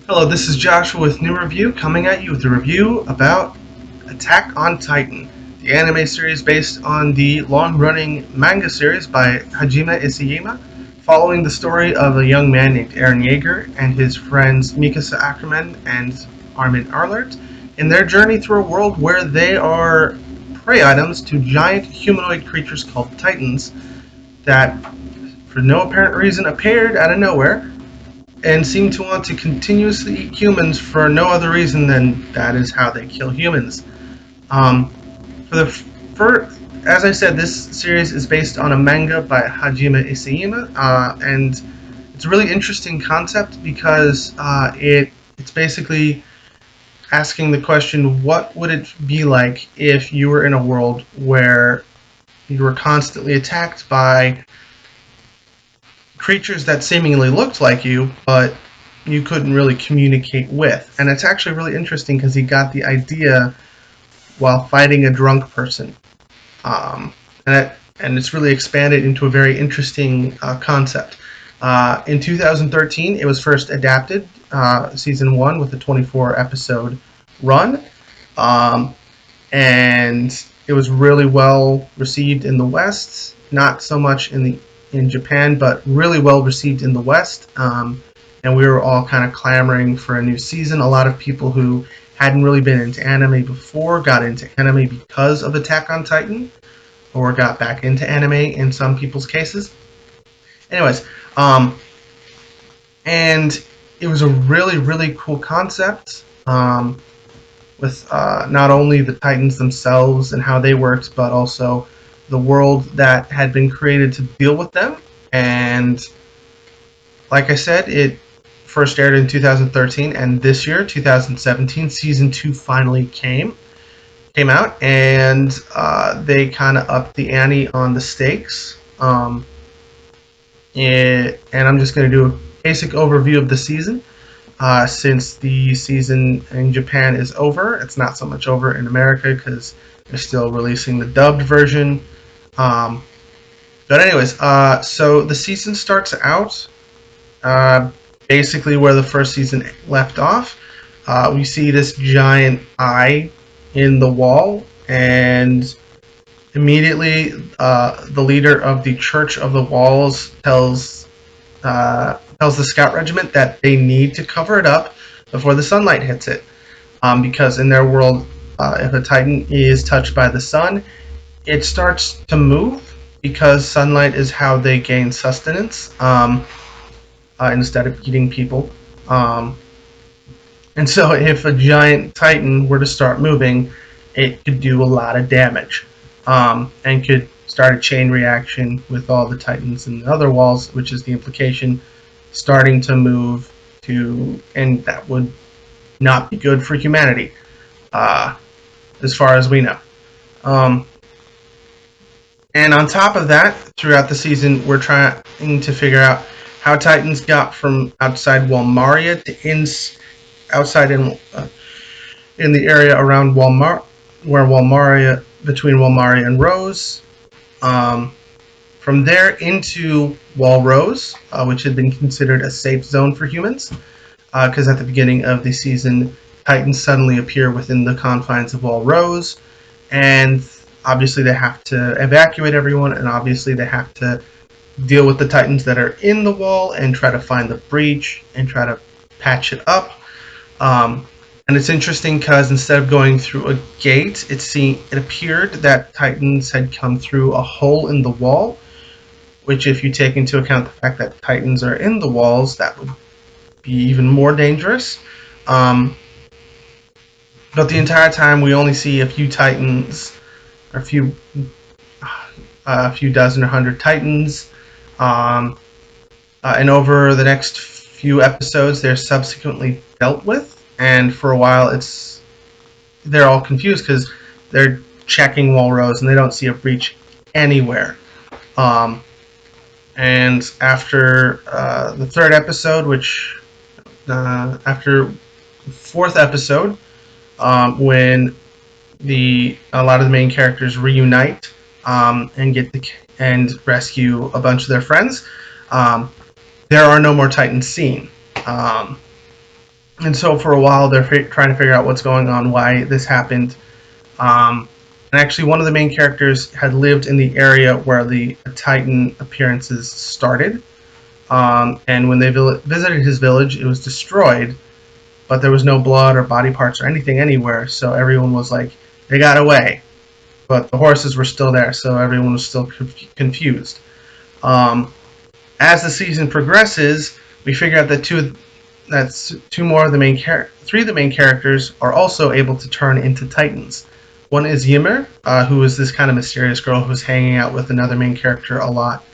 Hello, this is Joshua with New Review, coming at you with a review about Attack on Titan, the anime series based on the long-running manga series by Hajime Isayama, following the story of a young man named Eren Jaeger and his friends Mikasa Ackerman and Armin Arlert in their journey through a world where they are prey items to giant humanoid creatures called Titans that, for no apparent reason, appeared out of nowhere and seem to want to continuously eat humans for no other reason than that is how they kill humans. Um, for the for as I said, this series is based on a manga by Hajime Isayama, and it's a really interesting concept because it's basically asking the question, what would it be like if you were in a world where you were constantly attacked by creatures that seemingly looked like you, but you couldn't really communicate with. And it's actually really interesting because he got the idea while fighting a drunk person. Um, and it's really expanded into a very interesting concept. In 2013, it was first adapted, season one, with a 24 episode run. Um, and it was really well received in the West, not so much in Japan, but really well received in the West. And we were all kind of clamoring for a new season. A lot of people who hadn't really been into anime before got into anime because of Attack on Titan, or got back into anime in some people's cases. Anyways, and it was a really cool concept. With not only the Titans themselves and how they worked, but also the world that had been created to deal with them. And like I said, it first aired in 2013, and this year, 2017, season two finally came out, and they kind of upped the ante on the stakes. And I'm just going to do a basic overview of the season. Since the season in Japan is over. It's not so much over in America because they're still releasing the dubbed version. Um, but anyways, so the season starts out uh, basically where the first season left off. We see this giant eye in the wall, and immediately the leader of the Church of the Walls tells the scout regiment that they need to cover it up before the sunlight hits it. Because in their world, if a titan is touched by the sun, it starts to move because sunlight is how they gain sustenance, instead of eating people. Um, and so, if a giant titan were to start moving, it could do a lot of damage, and could start a chain reaction with all the titans in the other walls, which is the implication, starting to move and that would not be good for humanity, uh, as far as we know. Um, and on top of that, throughout the season, we're trying to figure out how Titans got from outside Walmaria to outside in the area around where Walmaria, between Walmaria and Rose. Um, from there into Walrose, which had been considered a safe zone for humans, because at the beginning of the season, Titans suddenly appear within the confines of Walrose, and obviously they have to evacuate everyone, and obviously they have to deal with the Titans that are in the wall and try to find the breach and try to patch it up. Um, and it's interesting because instead of going through a gate, it appeared that Titans had come through a hole in the wall, which, if you take into account the fact that Titans are in the walls, that would be even more dangerous. Um, but the entire time, we only see a few Titans, or a few dozen or hundred Titans. Um, and over the next few episodes, they're subsequently dealt with. And for a while, they're all confused because they're checking Walrose and they don't see a breach anywhere. Um, and after the third episode, after the fourth episode, when a lot of the main characters reunite, and rescue a bunch of their friends, um, there are no more Titans seen. Um, And so for a while, they're trying to figure out what's going on, why this happened. And actually, one of the main characters had lived in the area where the Titan appearances started. And when they visited his village, it was destroyed, but there was no blood or body parts or anything anywhere. So everyone was like, they got away. But the horses were still there, so everyone was still confused. Um, as the season progresses, we figure out that three of the main characters are also able to turn into titans. One is Ymir, who is this kind of mysterious girl who's hanging out with another main character a lot,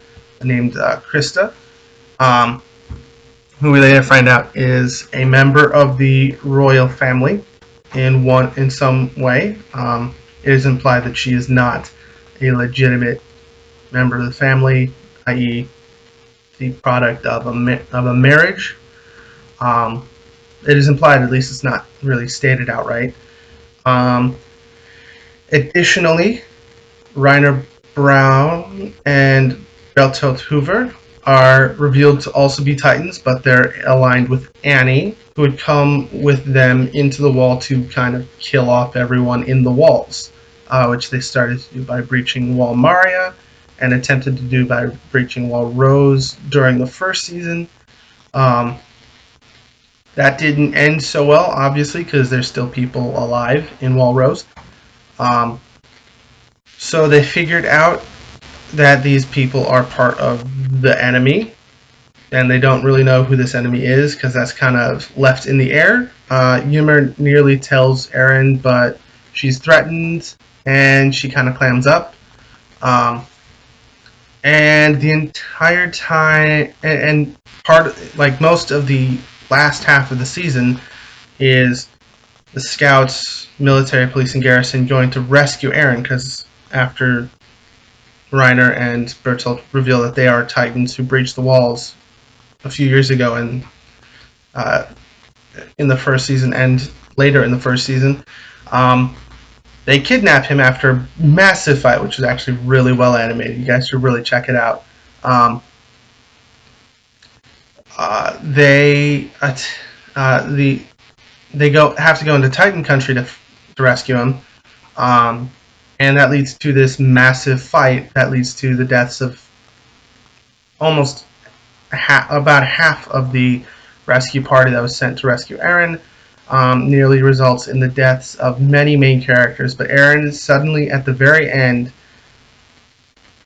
named Krista, um, who we later find out is a member of the royal family in some way. It is implied that she is not a legitimate member of the family, i.e., the product of a marriage. Um, it is implied, at least it's not really stated outright. Um, Additionally, Reiner Brown and Beltoth Hoover are revealed to also be Titans, but they're aligned with Annie, who had come with them into the wall to kind of kill off everyone in the walls, which they started to do by breaching Wall Maria and attempted to do by breaching Wall Rose during the first season. Um, that didn't end so well, obviously, because there's still people alive in Wall Rose. Um, so they figured out that these people are part of the enemy, and they don't really know who this enemy is because that's kind of left in the air. Ymir nearly tells Eren, but she's threatened and she kind of clams up. Um, and the entire time, and part, like most of the last half of the season, is the scouts, military, police, and garrison going to rescue Eren because after Reiner and Bertolt reveal that they are Titans who breached the walls a few years ago and uh, in the first season and later in the first season. Um, they kidnap him after a massive fight, which is actually really well animated. You guys should really check it out. Um, they the they go have to go into Titan country to rescue him, um, and that leads to this massive fight that leads to the deaths of almost about half of the rescue party that was sent to rescue Eren. Nearly results in the deaths of many main characters, but Eren suddenly at the very end,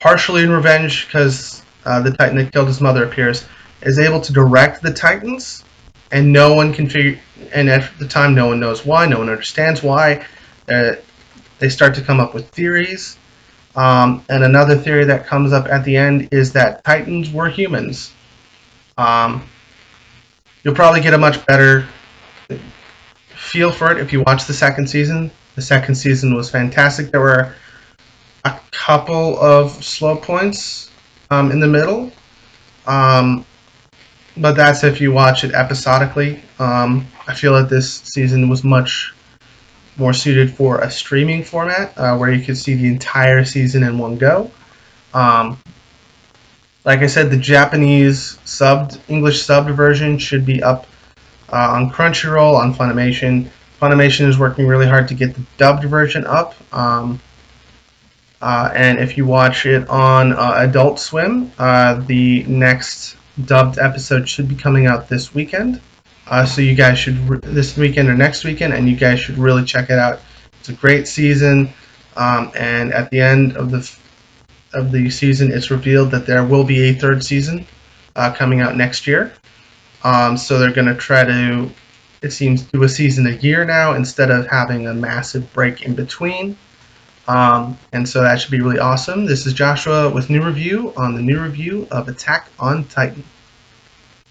partially in revenge because the Titan that killed his mother appears, is able to direct the Titans, and no one can figure. And at the time, no one knows why. No one understands why. They start to come up with theories. And another theory that comes up at the end is that Titans were humans. Um, you'll probably get a much better feel for it if you watch the second season. The second season was fantastic. There were a couple of slow points in the middle, um, but that's if you watch it episodically. I feel that this season was much more suited for a streaming format where you could see the entire season in one go. Um, like I said, the Japanese English subbed version should be up on Crunchyroll, on Funimation. Funimation is working really hard to get the dubbed version up. And if you watch it on Adult Swim, the next dubbed episode should be coming out this weekend. So you guys should this weekend or next weekend, and you guys should really check it out. It's a great season, and at the end of the season, it's revealed that there will be a third season coming out next year. So they're going to try to, it seems, do a season a year now instead of having a massive break in between. And so that should be really awesome. This is Joshua with New Review on the new review of Attack on Titan.